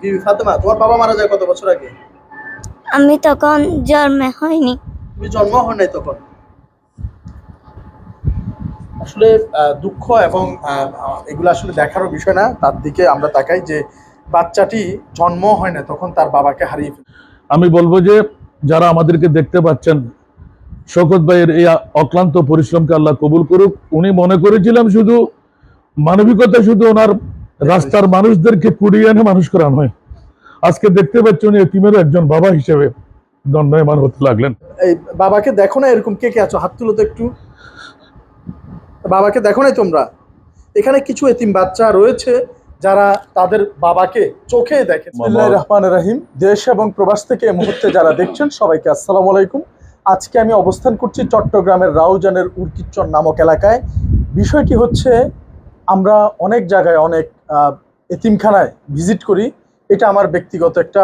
বিবি ফাতেমা, তোমার বাবা মারা যায় কত বছর আগে? আমি তখন জন্মে হয়নি। তুমি জন্ম হয় নাই তখন? আসলে দুঃখ এবং এগুলো আসলে দেখারও বিষয় না, তার দিকে আমরা তাকাই যে বাচ্চাটি জন্ম হয় না তখন তার বাবাকে হারিয়ে ফেলে। আমি বলবো যে যারা আমাদেরকে দেখতে পাচ্ছেন, শওকত ভাইয়ের এই অক্লান্ত পরিশ্রমকে আল্লাহ কবুল করুক। উনি মনে করেছিলাম শুধু মানবিকতা শুধু ওনার রাস্তার মানুষদেরকে কুড়িয়ে এনে মানুষ করানো হয়। আজকে দেখতে পাচ্ছি উনি এতিমের একজন বাবা হিসেবে দণ্ডায়মান হতে লাগলেন। এই বাবাকে দেখো না, এরকম কে কে আছো হাত তুলো তো একটু। বাবাকে দেখো নাই তোমরা? এখানে কিছু এতিম বাচ্চা রয়েছে যারা তাদের বাবাকে চোখে দেখে। বিসমিল্লাহির রহমানির রহিম। দেশ এবং প্রবাস থেকে এই মুহূর্তে যারা দেখছেন সবাইকে আসসালামু আলাইকুম। আজকে আমি অবস্থান করছি চট্টগ্রামের রাউজানের উরকিচ্চর নামক এলাকায়। বিষয়টি হচ্ছে, আমরা অনেক জায়গায় অনেক এতিমখানায় ভিজিট করি। এটা আমার ব্যক্তিগত একটা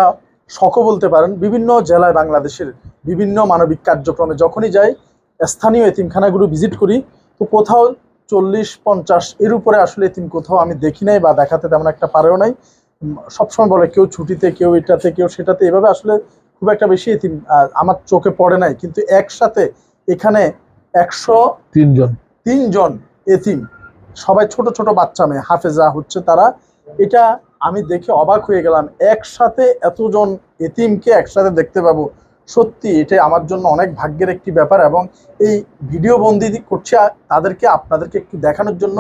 শখও বলতে পারেন। বিভিন্ন জেলায় বাংলাদেশের বিভিন্ন মানবিক কার্যক্রমে যখনই যাই, স্থানীয় এতিমখানাগুলো ভিজিট করি, তো কোথাও 40-50 এর উপরে আসলে এতিম কোথাও আমি দেখি নাই বা দেখাতে তেমন একটা পারেও নাই। সবসময় বলে কেউ ছুটিতে, কেউ এটাতে, কেউ সেটাতে, এভাবে আসলে খুব একটা বেশি এতিম আমার চোখে পড়ে নাই। কিন্তু একসাথে এখানে 103 জন এতিম, সবাই ছোট ছোট বাচ্চা মেয়ে, হাফেজা হচ্ছে তারা। এটা আমি দেখে অবাক হয়ে গেলাম, একসাথে এতজন এতিমকে একসাথে দেখতে পাবো। সত্যি এটা আমার জন্য অনেক ভাগ্যের একটি ব্যাপার। এবং এই ভিডিও বন্দি করছি তাদেরকে, আপনাদেরকে একটু দেখানোর জন্য।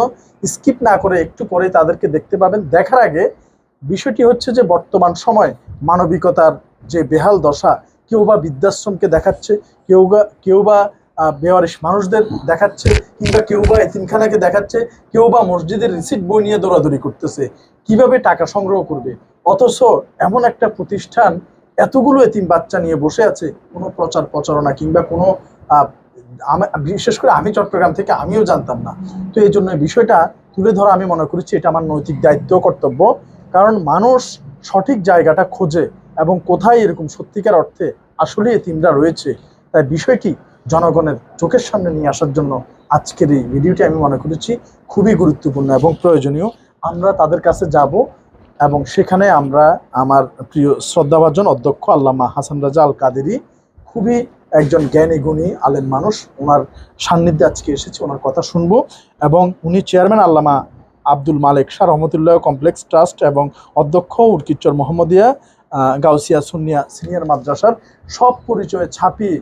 স্কিপ না করে একটু পরে তাদেরকে দেখতে পাবেন। দেখার আগে বিষয়টি হচ্ছে যে বর্তমান সময় মানবিকতার যে বেহাল দশা, কেউ বা বৃদ্ধাশ্রমকে দেখাচ্ছে, কেউ বা বেওয়ারিশ মানুষদের দেখাচ্ছে, কিংবা কেউ বা এতিমখানাকে দেখাচ্ছে, কেউ বা মসজিদের রিসিট বই নিয়ে দৌড়াদৌড়ি করতেছে কিভাবে টাকা সংগ্রহ করবে। অথচ এমন একটা প্রতিষ্ঠান এতগুলো এতিম বাচ্চা নিয়ে বসে আছে, কোনো প্রচার প্রচারণা কিংবা কোনো বিশেষ করে আমি চট্টগ্রাম থেকে, আমিও জানতাম না। তো এই জন্য বিষয়টা তুলে ধরা আমি মনে করছি এটা আমার নৈতিক দায়িত্ব, কর্তব্য। কারণ মানুষ সঠিক জায়গাটা খোঁজে এবং কোথায় এরকম সত্যিকার অর্থে আসলে এতিমরা রয়েছে, তাই বিষয়টি জনগণের চোখের সামনে নিয়ে আসার জন্য আজকের এই ভিডিওটি আমি মনে করেছি খুবই গুরুত্বপূর্ণ এবং প্রয়োজনীয়। আমরা তাদের কাছে যাব এবং সেখানে আমরা আমার প্রিয় শ্রদ্ধাভাজন অধ্যক্ষ আল্লামা হাসান রাজা আল কাদেরী, খুবই একজন জ্ঞানী গুণী আলেম মানুষ, ওনার সান্নিধ্যে আজকে এসেছি, ওনার কথা শুনবো। এবং উনি চেয়ারম্যান আল্লামা আব্দুল মালেক শাহ রহমতুল্লাহ কমপ্লেক্স ট্রাস্ট এবং অধ্যক্ষ উরকিচ্চর মোহাম্মদিয়া গাউসিয়া সুন্নিয়া সিনিয়র মাদ্রাসার। সব পরিচয়ে ছাপিয়ে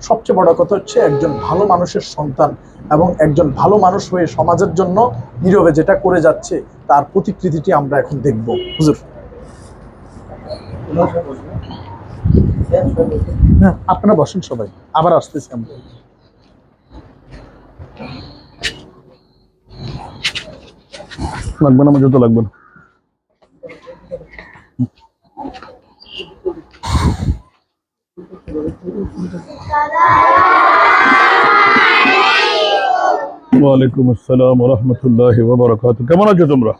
সবচেয়ে বড় কথা হচ্ছে একজন ভালো মানুষের সন্তান এবং একজন ভালো মানুষ হয়ে সমাজের জন্য নীরবে যেটা করে যাচ্ছে তার প্রতিকৃতিটি আমরা এখন দেখব। হুজুর, হ্যাঁ আপনারা বসেন, সবাই আবার আসতেছি আমরা। লাগবে না, আমার জুতো লাগবে না। ওয়ালাইকুম আসসালাম ওয়া রাহমাতুল্লাহি ওয়া বারাকাতুহু। কেমন আছো তোমরা?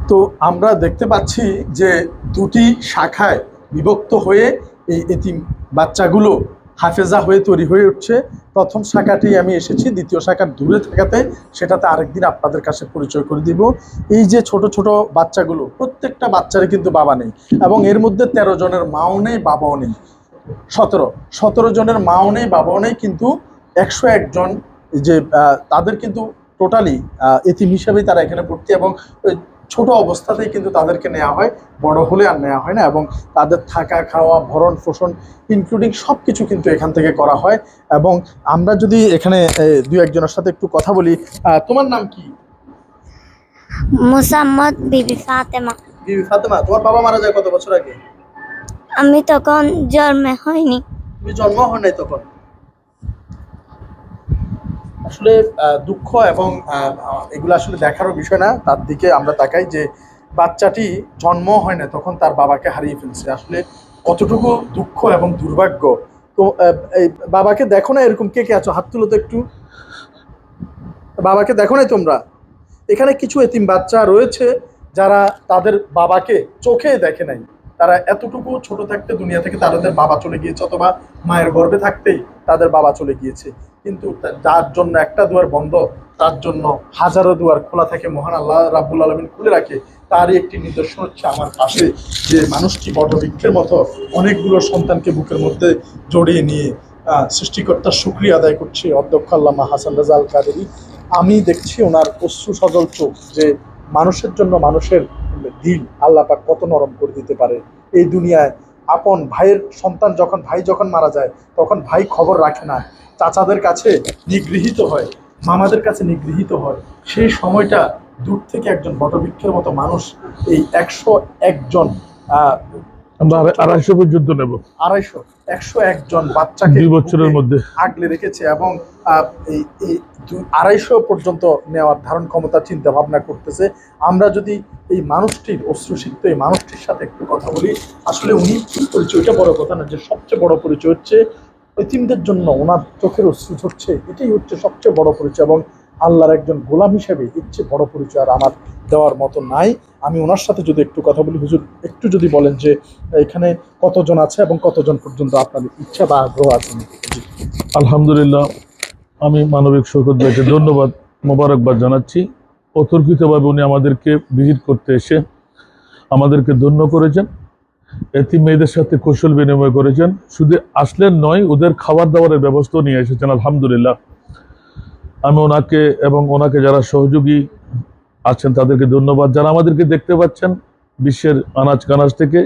তো আমরা দেখতে পাচ্ছি যে দুটি শাখায় বিভক্ত হয়ে এই এতিম বাচ্চাগুলো হাফেজা হয়ে তৈরি হয়ে উঠছে। প্রথম শাখাটি আমি এসেছি, দ্বিতীয় শাখার দূরে থাকাতে সেটাতে আরেকদিন আপনাদের কাছে পরিচয় করে দিব। এই যে ছোট ছোট বাচ্চাগুলো, প্রত্যেকটা বাচ্চারই কিন্তু বাবা নেই, এবং এর মধ্যে 13 জনের মাও নেই, বাবাও নেই। 17 জনের মাও নেই, বাবাও নেই, কিন্তু 101 জন যে তাদের কিন্তু টোটালি এতিম হিসেবেই তারা এখানে ভর্তি। এবং ছোট অবস্থাতেই কিন্তু তাদেরকে নেওয়া হয়, বড় হলে আর নেওয়া হয় না। এবং তাদের থাকা খাওয়া ভরণ পোষণ ইনক্লুডিং সব কিছু কিন্তু এখান থেকে করা হয়। এবং আমরা যদি এখানে দুই একজনের সাথে একটু কথা বলি, তোমার নাম কি? মোসাম্মদ বিবি ফাতেমা। বিবি ফাতেমা, তোমার বাবা মারা যায় কত বছর আগে? আমি তখন জন্মে হয়নি। তুমি জন্ম হয় নাই তখন? আসলে দুঃখ এবং এগুলো আসলে দেখারও বিষয় না, তার দিকে আমরা তাকাই যে বাচ্চাটি জন্ম হয় না তখন তার বাবাকে হারিয়ে ফেলছে। আসলে কতটুকু দুঃখ এবং দুর্ভাগ্য। তো এই বাবাকে দেখো না, এরকম কে কে আছো হাত তুলো তো একটু। বাবাকে দেখো নাই তোমরা? এখানে কিছু এতিম বাচ্চা রয়েছে যারা তাদের বাবাকে চোখে দেখে নাই, তারা এতটুকু ছোট থাকতে দুনিয়া থেকে তাদের বাবা চলে গিয়েছে, অথবা মায়ের গর্ভে থাকতেই তাদের বাবা চলে গিয়েছে, কিন্তু যার জন্য একটা দুয়ার বন্ধ তার জন্য হাজারো দুয়ার খোলা থাকে, মহান আল্লাহ রাব্বুল আলামিন খুলে রাখে। তারই একটি নিদর্শন হচ্ছে আমার পাশে যে মানুষটি বটবৃক্ষের মতো অনেকগুলো সন্তানকে বুকের মধ্যে জড়িয়ে নিয়ে সৃষ্টিকর্তার শুকরিয়া আদায় করছে অধ্যক্ষ আল্লামা হাসান রাজা আল কাদেরী। আমি দেখছি ওনার অশ্রু সজল চোখ, যে মানুষের জন্য মানুষের দিল আল্লাহ পাক কত নরম করে দিতে পারে। এই দুনিয়ায় আপন ভাইয়ের সন্তান ভাই যখন মারা যায় তখন ভাই খবর রাখে না, চাচাদের কাছে নিগৃহীত হয়, মামাদের কাছে নিগৃহীত হয়। সেই সময়টা দূর থেকে একজন বটবৃক্ষের মতো মানুষ এই 101 জন আমরা 250 পর্যন্ত নেব, 101 জন বাচ্চাকে 2 বছরের মধ্যে আগলে রেখেছে, এবং এই 250 পর্যন্ত নেওয়ার ধারণ ক্ষমতা চিন্তা ভাবনা করতেছে। আমরা যদি এই মানুষটির অশ্রুসিক্ত এই মানুষটির সাথে একটু কথা বলি, আসলে উনি পরিচয়টা বড় কথা না, যে সবচেয়ে বড় পরিচয় হচ্ছে এতিমদের জন্য ওনার চোখের অশ্রু ঝরছে, এটাই হচ্ছে সবচেয়ে বড় পরিচয়। এবং আল্লাহর একজন গোলাম হিসেবে এর চেয়ে বড় পরিচয় আর আমার দেওয়ার মতো নাই। আমি ওনার সাথে যদি একটু কথা বলি, হুজুর একটু যদি বলেন যে এখানে কতজন আছে এবং কতজন পর্যন্ত আপনাদের ইচ্ছা বা আগ্রহ আছে। আলহামদুলিল্লাহ, আমি মানবিক শওকত ভাইকে ধন্যবাদ মোবারকবাদ জানাচ্ছি। অতর্কিতভাবে উনি আমাদেরকে ভিজিট করতে এসে আমাদেরকে ধন্য করেছেন, এতিম মেয়েদের সাথে কৌশল বিনিময় করেছেন। শুধু আসলেন নয়, ওদের খাবার দাবারের ব্যবস্থাও নিয়ে এসেছেন। আলহামদুলিল্লাহ, আমি ওনাকে এবং ওনাকে যারা সহযোগী আছেন তাদেরকে ধন্যবাদ। যারা আমাদেরকে দেখতে পাচ্ছেন বিশ্বের আনাজ কানাজ থেকে,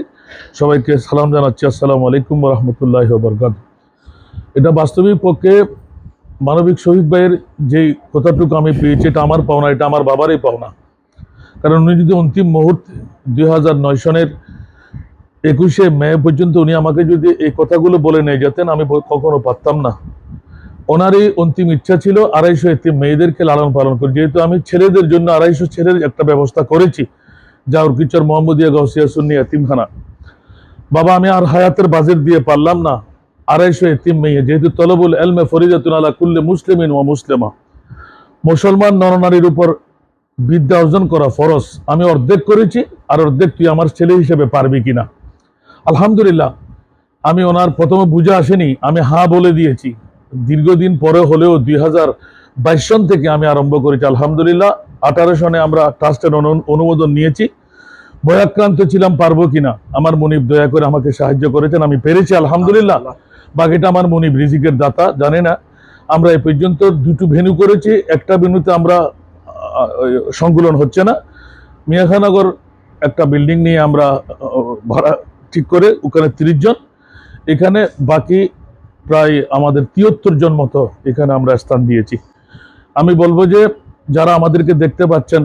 সবাইকে সালাম জানাচ্ছি, আসসালামু আলাইকুম ওয়া রাহমাতুল্লাহি ওয়া বারাকাতুহু। এটা বাস্তবিক পক্ষে মানবিক শহীদ ভাইয়ের যেই কথাটুকু আমি পেয়েছি, এটা আমার পাওনা, এটা আমার বাবারই পাওনা। কারণ উনি যদি অন্তিম মুহূর্তে 2009 সনের 21শে মে পর্যন্ত উনি আমাকে যদি এই কথাগুলো বলে নিয়ে যেতেন, আমি কখনো পারতাম না। ওনারই অন্তিম ইচ্ছা ছিল 250 এতিম মেয়েদেরকে লালন পালন করে। যেহেতু আমি ছেলেদের জন্য 250 ছেলের একটা ব্যবস্থা করেছি, জাউরকিচর মোহাম্মদিয়া গাউসিয়া সুন্নি এতিমখানা। বাবা, আমি আর হায়াতের বাজেট দিয়ে পারলাম না 250 এতিম মেয়ে, যেহেতু তলবুল ইলমে ফরিদাতুন আলা কুল্লি মুসলিমিন ওয়া মুসলিমা, মুসলমান নরনারীর উপর বিদ্যা অর্জন করা ফরজ। আমি অর্ধেক করেছি, আর অর্ধেক তুই আমার ছেলে হিসেবে পারবি কিনা। আলহামদুলিল্লাহ, আমি ওনার প্রথমে বুঝে আসেনি, আমি হ্যাঁ বলে দিয়েছি। দীর্ঘদিন পরে হলেও 2022 সন থেকে আমি আরম্ভ করেছি। আলহামদুলিল্লাহ, 18 সনে আমরা ট্রাস্টের অনুমোদন নিয়েছি। ভয়াক্রান্ত ছিলাম পারবো কিনা, আমার মনিব দয়া করে আমাকে সাহায্য করেছেন, আমি পেরেছি আলহামদুলিল্লাহ। বাকিটা আমার মনিব রিজিকের দাতা, জানে না। আমরা এই পর্যন্ত 2টো ভেন্যু করেছি, একটা ভেন্যুতে আমরা সংকুলন হচ্ছে না। মিয়াখানগর একটা বিল্ডিং নিয়ে আমরা ভাড়া ঠিক করে, ওখানে 30 জন, এখানে বাকি প্রায় আমাদের 73 জন মতো এখানে আমরা স্থান দিয়েছি। আমি বলবো যে যারা আমাদেরকে দেখতে পাচ্ছেন,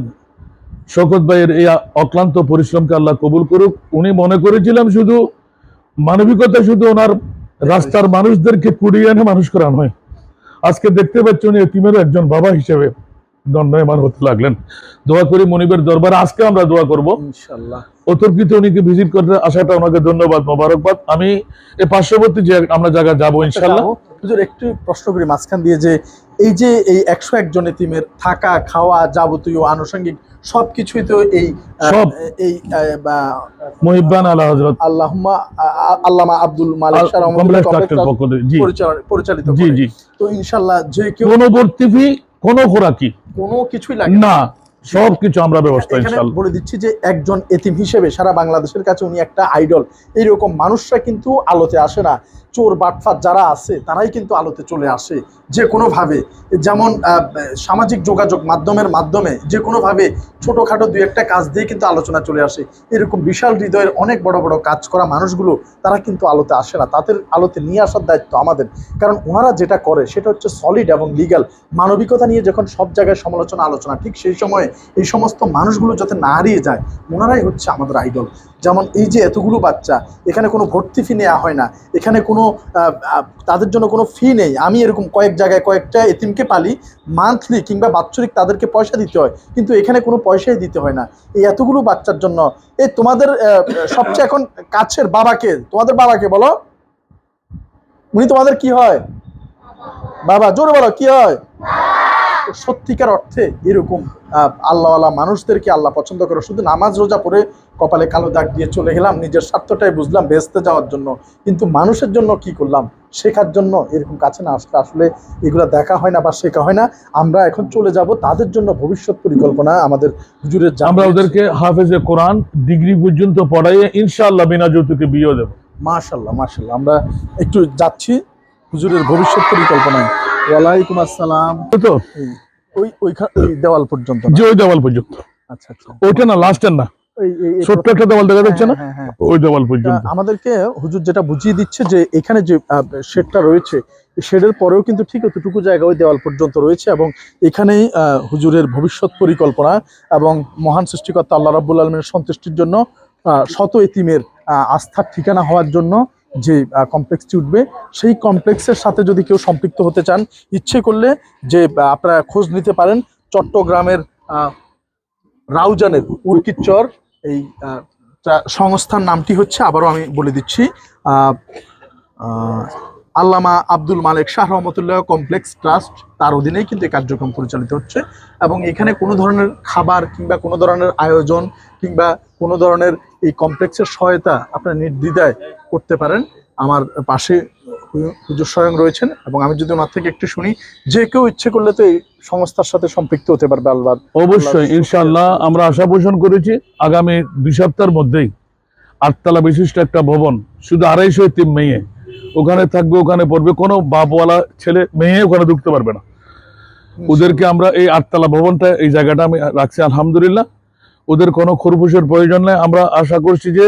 শওকত ভাইয়ের এই অক্লান্ত পরিশ্রমকে আল্লাহ কবুল করুক। উনি মনে করেছিলাম শুধু মানবিকতা শুধু ওনার রাস্তার মানুষদেরকে কুড়িয়ে এনে মানুষ করা নয়। আজকে দেখতে পাচ্ছি উনি এতিমেরও একজন বাবা হিসেবে দণ্ডায়মান হতে লাগলেন। দোয়া করি মনিবের দরবারে, আজকে আমরা দোয়া করব ইনশাআল্লাহ। অতর্কিত উনিকে ভিজিট করতে আসাটা ওনাকে ধন্যবাদ, মোবারকবাদ। আমি এই পার্শ্ববর্তী যে আমরা জায়গা যাবো ইনশাআল্লাহ। হুজুর একটু প্রশ্ন করি মাঝখান দিয়ে, যে এই 101 জন এতিমের থাকা খাওয়া যাবতীয় আনুষঙ্গিক সবকিছুই তো এই সব এই মুহিব্বান আলা হযরত আল্লাহুম্মা আল্লামা আব্দুল মালিক শাহ কমপ্লেক্স ট্রাস্টের পক্ষ থেকে জি পরিচালিত জি করে। জি। তো ইনশাআল্লাহ যে কেউ কোনো ভর্তি ফি, কোনো খোরাকি, কোনো কিছুই লাগে না, সবকিছু আমরা ব্যবস্থা এখানে ইনশাআল্লাহ। বলে দিচ্ছি যে একজন এতিম হিসেবে সারা বাংলাদেশের কাছে উনি একটা আইডল। এইরকম মানুষরা কিন্তু আলোতে আসে না, চোর বাটফাট যারা আছে তারাই কিন্তু আলোতে চলে আসে যে কোনোভাবে। যেমন সামাজিক যোগাযোগ মাধ্যমে যে কোনোভাবে ছোটোখাটো 2-1টা কাজ দিয়ে কিন্তু আলোচনা চলে আসে। এরকম বিশাল হৃদয়ের অনেক বড় বড় কাজ করা মানুষগুলো তারা কিন্তু আলোতে আসে না, তাদের আলোতে নিয়ে আসার দায়িত্ব আমাদের। কারণ ওনারা যেটা করে সেটা হচ্ছে সলিড এবং লিগ্যাল। মানবিকতা নিয়ে যখন সব জায়গায় সমালোচনা আলোচনা, ঠিক সেই সময়ে এই সমস্ত মানুষগুলো যাতে না হারিয়ে যায়, ওনারাই হচ্ছে আমাদের আইডল। যেমন এই যে এতগুলো বাচ্চা, এখানে কোনো ভর্তি ফি নেওয়া হয় না, এখানে কোনো তাদের জন্য কোনো ফি নেই। আমি এরকম কয়েক জায়গায় কয়েকটা এতিমকে পালি, মান্থলি কিংবা বাৎসরিক তাদেরকে পয়সা দিতে হয়, কিন্তু এখানে কোনো পয়সাই দিতে হয় না এই এতগুলো বাচ্চার জন্য। এই তোমাদের সবচেয়ে এখন কাছের বাবাকে, তোমাদের বাবাকে বলো, উনি তোমাদের কি হয়? বাবা, জোরে বলো, কি হয়? সত্যিকার অর্থে এরকম আল্লাহওয়ালা মানুষদেরকে আল্লাহ পছন্দ করে। শুধু নামাজ রোজা পড়ে কপালে কালো দাগ দিয়ে চলে গেলাম, নিজের স্বার্থটাই বুঝলাম বেহেশতে যাওয়ার জন্য, কিন্তু মানুষের জন্য কি করলাম, শেখার জন্য এরকম কাছে না আসলে আসলে এগুলো দেখা হয় না বা শেখা হয় না। আমরা এখন চলে যাব তাদের জন্য ভবিষ্যৎ পরিকল্পনা আমাদের হুজুরের। আমরা ওদেরকে হাফেজে কোরআন ডিগ্রি পর্যন্ত পড়াইয়ে ইনশাআল্লাহ বিনা যৌতুকে বিয়ে দেব। মাশাআল্লাহ মাশাআল্লাহ। আমরা একটু যাচ্ছি হুজুরের ভবিষ্যৎ পরিকল্পনায়। ওয়ালাইকুম আসসালাম। তো ওই দেওয়াল পর্যন্ত? যে ওই দেওয়াল পর্যন্ত। আচ্ছা আচ্ছা, ওইটা না, লাস্টের না, ছোট্ট একটা দেওয়াল দেখা যাচ্ছে না, ওই দেওয়াল পর্যন্ত। আমাদেরকে হুজুর যেটা বুঝিয়ে দিচ্ছে যে এখানে যে শেডটা রয়েছে, শেডের পরেও কিন্তু ঠিক অতটুকু জায়গা ওই দেওয়াল পর্যন্ত রয়েছে, এবং এখানেই হুজুরের ভবিষ্যৎ পরিকল্পনা এবং মহান সৃষ্টিকর্তা আল্লাহ রাব্বুল আলামিনের সন্তুষ্টির জন্য শত এতিমের আস্থার ঠিকানা হওয়ার জন্য যে কমপ্লেক্সটি উঠবে, সেই কমপ্লেক্সের সাথে যদি কেউ সম্পৃক্ত হতে চান, ইচ্ছে করলে যে আপনারা খোঁজ নিতে পারেন চট্টগ্রামের রাউজানের উর্কিচর এই সংস্থার নামটি হচ্ছে, আবারও আমি বলে দিচ্ছি, আল্লামা আব্দুল মালেক শাহ রহমতুল্লাহ কমপ্লেক্স ট্রাস্ট, তার অধীনেই কিন্তু এই কার্যক্রম পরিচালিত হচ্ছে। এবং এখানে কোনো ধরনের খাবার কিংবা কোনো ধরনের আয়োজন কিংবা কোনো ধরনের এই কমপ্লেক্সের সহায়তা আপনারা নির্দ্বিধায় করতে পারেন। আমার পাশে হুজুর স্বয়ং রয়েছেন, এবং আমি যদি ওনার থেকে একটু শুনি, যে কেউ ইচ্ছে করলে তো এই সংস্থার সাথে সম্পৃক্ত হতে পারবে। আল্লাহ অবশ্যই, ইনশাআল্লাহ আমরা আশা পোষণ করেছি আগামী 2 সপ্তাহের মধ্যেই 8 তলা বিশিষ্ট একটা ভবন, শুধু 250 এতিম মেয়ে ওখানে থাকবে, ওখানে পড়বে, কোনো বাপওয়ালা ছেলে মেয়ে ওখানে ঢুকতে পারবে না। ওদেরকে আমরা এই 8 তলা ভবনটা, এই জায়গাটা আমি রাখছি আলহামদুলিল্লাহ। ওদের কোনো খরপোশের প্রয়োজন নেই। আমরা আশা করছি যে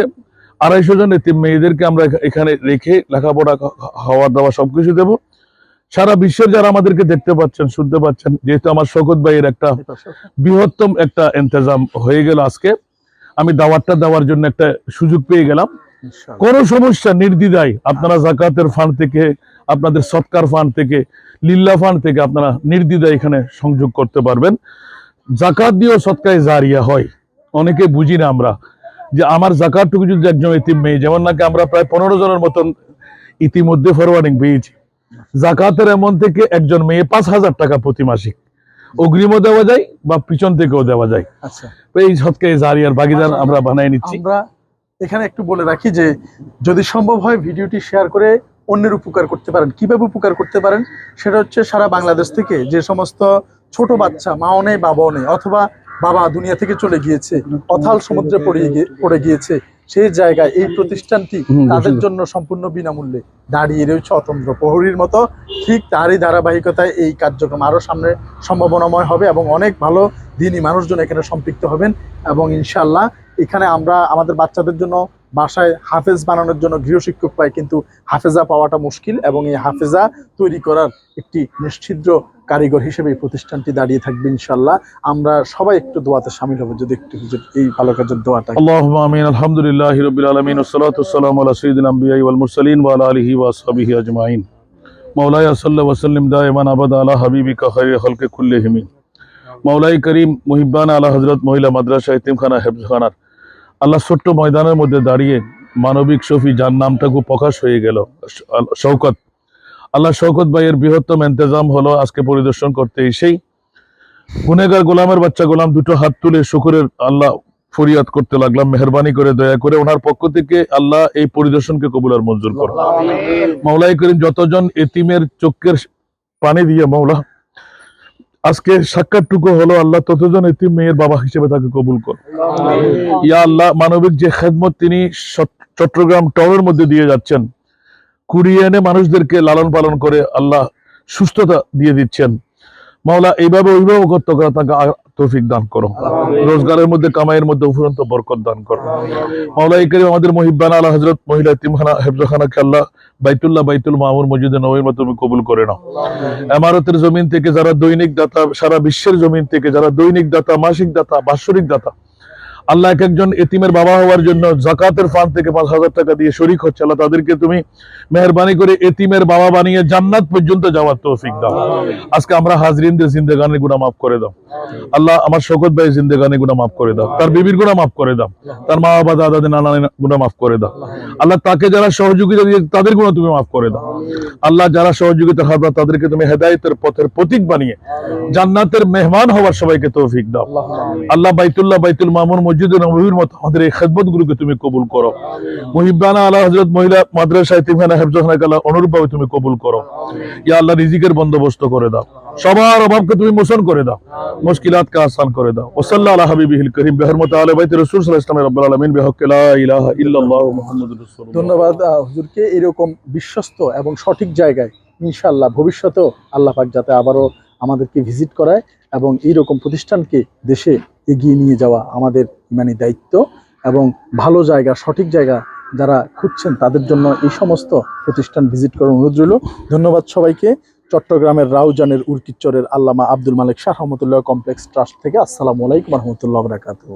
250 জন এতিম মেয়েদেরকে আমরা এখানে রেখে লেখাপড়া, খাওয়া দাওয়া সবকিছু দেব। সারা বিশ্বের যারা আমাদেরকে দেখতে পাচ্ছেন, শুনতে পাচ্ছেন, যেহেতু আমার শওকত ভাইয়ের একটা বৃহত্তম একটা ইন্তজাম হয়ে গেল আজকে, আমি দাওয়াতটা দেওয়ার জন্য একটা সুযোগ পেয়ে গেলাম। কোনো সমস্যা নির্দ্বিধায় আপনারা যাকাতের ফান্ড থেকে, আপনাদের সৎকার ফান্ড থেকে, লিল্লাহ ফান্ড থেকে আপনারা নির্দ্বিধায় এখানে সংযোগ করতে পারবেন। যাকাত দিয়েও সৎকায় জারিয়া হয়। অনেকে বুঝি না আমরা যে আমার যাকাতটুকু যদি একজন এতিম মেয়ে, যেমন নাকি আমরা প্রায় 15 জনের মতন ইতিমধ্যে ফরওয়ার্ডিং পেয়েছি। যাকাতের এমন থেকে একজন মেয়ে 5000 টাকা প্রতি মাসিক অগ্রিমও দেওয়া যায় বা পিছন থেকেও দেওয়া যায়। আচ্ছা, এই সৎকায় জারিয়ার ভাগিদার আমরা বানাই নিচ্ছি। আমরা এখানে একটু বলে রাখি যে যদি সম্ভব হয় ভিডিওটি শেয়ার করে অন্যের উপকার করতে পারেন। কিভাবে উপকার করতে পারেন সেটা হচ্ছে, সারা বাংলাদেশ থেকে যে সমস্ত ছোট বাচ্চা, মাও নেই বাবাও নেই, অথবা বাবা দুনিয়া থেকে চলে গিয়েছে, অথাল সমুদ্রে পড়ে গিয়েছে, সেই জায়গায় এই প্রতিষ্ঠানটি তাদের জন্য সম্পূর্ণ বিনামূল্যে দাঁড়িয়ে রয়েছে অতন্দ্র প্রহরীর মতো। ঠিক তারই ধারাবাহিকতায় এই কার্যক্রম আরো সামনে সম্ভাবনাময় হবে, এবং অনেক ভালো দিনই মানুষজন এখানে সম্পৃক্ত হবেন। এবং ইনশাআল্লাহ এখানে আমরা আমাদের বাচ্চাদের জন্য বাসায় হাফেজ বানানোর জন্য গৃহশিক্ষক পাই, কিন্তু হাফেজা পাওয়াটা মুশকিল, এবং এই হাফেজা তৈরি করার একটি নিশ্চিদ্র কারিগর হিসেবে এই প্রতিষ্ঠানটি দাঁড়িয়ে থাকবে ইনশাআল্লাহ। আমরা সবাই একটু দোয়াতে শামিল হব, যদি একটু এই ভালো কাজের দোয়াটা। আল্লাহুম্মা আমিন। আলহামদুলিল্লাহি রাব্বিল আলামিন, ওয়াসসালাতু ওয়াসসালামু আলা সাইয়্যিদিল আমবিয়াই ওয়াল মুরসালিন ওয়া আলা আলিহি ওয়া আসহাবিহি আজমাইন। মাওলায়া সাল্লাল্লাহু ওয়া সাল্লিম দাইমান আবাদা আলা হাবিবিকা খায়রি খালকি কুল্লিহিম। মাওলাই করিম মুহিব্বানা আলা হযরত মহিলা মাদ্রাসা ইতিমখানা হেফজখানার আল্লাহ ছোট্ট ময়দানের মধ্যে দাঁড়িয়ে মানবিক শফি, যার নামটাকে প্রকাশ হয়ে গেল, শওকত, আল্লাহ শওকত ভাইয়ের বৃহত্তম ইন্তজাম হলো আজকে পরিদর্শন করতে এসেই গুনেগার গোলামের বাচ্চা গোলাম দুটো হাত তুলে শুকরের আল্লাহ ফরিয়াদ করতে লাগলাম, মেহরবানি করে দয়া করে ওনার পক্ষ থেকে আল্লাহ এই পরিদর্শনকে কবুল আর মঞ্জুর করো। মাওলাই করিম যতজন এতিমের চোখের পানি দিয়ে মাওলা আজকে সাক্ষাৎটুকু হলো, আল্লাহ ততজন এতিম মেয়ের বাবা হিসেবে তাকে কবুল কর। ইয়া আল্লাহ, মানবিক যে খেদমত তিনি চট্টগ্রাম টাউনের মধ্যে দিয়ে যাচ্ছেন, কুড়িয়ে এনে মানুষদেরকে লালন পালন করে আল্লাহ সুস্থতা দিয়ে দিচ্ছেন, মাওলা এইভাবে অভিভাবকত্ব করা তাকে তৌফিক দান করো, রোজগারের মধ্যে কামাইয়ের মধ্যে উপরন্ত বরকত দান করো। মাওলা এই করিম আমাদের মুহিব্বানা আলা হযরত মহিলা ইতিমখানা হেফজখানাকে আল্লাহ বাইতুল্লাহ, বাইতুল মামুর, মসজিদে নববীর মতো তুমি কবুল করে নাও। ইমারতের জমিন থেকে যারা দৈনিক দাতা, সারা বিশ্বের জমিন থেকে যারা দৈনিক দাতা, মাসিক দাতা, বাৎসরিক দাতা, আল্লাহ এক একজন এতিমের বাবা হওয়ার জন্য জাকাতের ফান্ড থেকে 5,000 টাকা দিয়ে শরীক হচ্ছে, আল্লাহ তাদেরকে তুমি মেহেরবানি করে এতিমের বাবা বানিয়ে জান্নাত পর্যন্ত যাওয়ার তৌফিক দাও। আজকে আমরা হাজরিনদের জিন্দেগানির গুনাহ মাফ করে দাও আল্লাহ। আমার শওকত ভাই জিন্দেগানির গুনাহ মাফ করে দাও, তার বিবির গুনাহ মাফ করে দাও, তার মা বাবা দাদাদের নানা গুনাহ মাফ করে দাও আল্লাহ। তাকে যারা সহযোগিতা দিয়ে তাদের গুনাহ তুমি মাফ করে দাও আল্লাহ। যারা সহযোগিতার হাত তাদেরকে তুমি হেদায়েতের পথের প্রতীক বানিয়ে জান্নাতের মেহমান হওয়ার সবাইকে তৌফিক দাও আল্লাহ। বাইতুল্লাহ, বাইতুল মামুন, মসজিদুল নববীর মতো আমাদের এই খেদমতগুলোকে তুমি কবুল করো। মুহিব্বানা আলা হযরত মহিলা মাদ্রাসা ইতিমখানা হেফজখানা কালা অনুরূপভাবে তুমি কবুল করো ইয়া আল্লাহ। রিজিকের বন্দোবস্ত করে দাও, সবার অভাবকে তুমি মোচন করে দাও, মুশকিলাতকে আসান করে দাও। ওয়াসাল্লাল্লাহু আলা হাবিবিহিল কারীম বিহরমতি আলি বাইতি রাসূল সাল্লাল্লাহু আলাইহি ওয়াসাল্লাম রাব্বুল আলামিন বিহাক্কি লা ইলাহা ইল্লাল্লাহু মুহাম্মাদুর রাসূলুল্লাহ। ধন্যবাদ হুজুরকে। এরকম বিশ্বস্ত এবং সঠিক জায়গায় ইনশাআল্লাহ ভবিষ্যতেও আল্লাহ পাক যাতে আবারও আমাদেরকে ভিজিট করায় এবং এইরকম প্রতিষ্ঠানকে দেশে এগিয়ে নিয়ে যাওয়া আমাদের ইমানি দায়িত্ব। এবং ভালো জায়গা, সঠিক জায়গা যারা খুঁজছেন তাদের জন্য এই সমস্ত প্রতিষ্ঠান ভিজিট করার অনুরোধ রইল। ধন্যবাদ সবাইকে। চট্টগ্রামের রাউজানের উর্কিচরের আল্লামা আব্দুল মালিক শাহ রহমতুল্লাহ কমপ্লেক্স ট্রাস্ট থেকে আসসালামু আলাইকুম রহমতুল্লাহ বারাকাতুহু।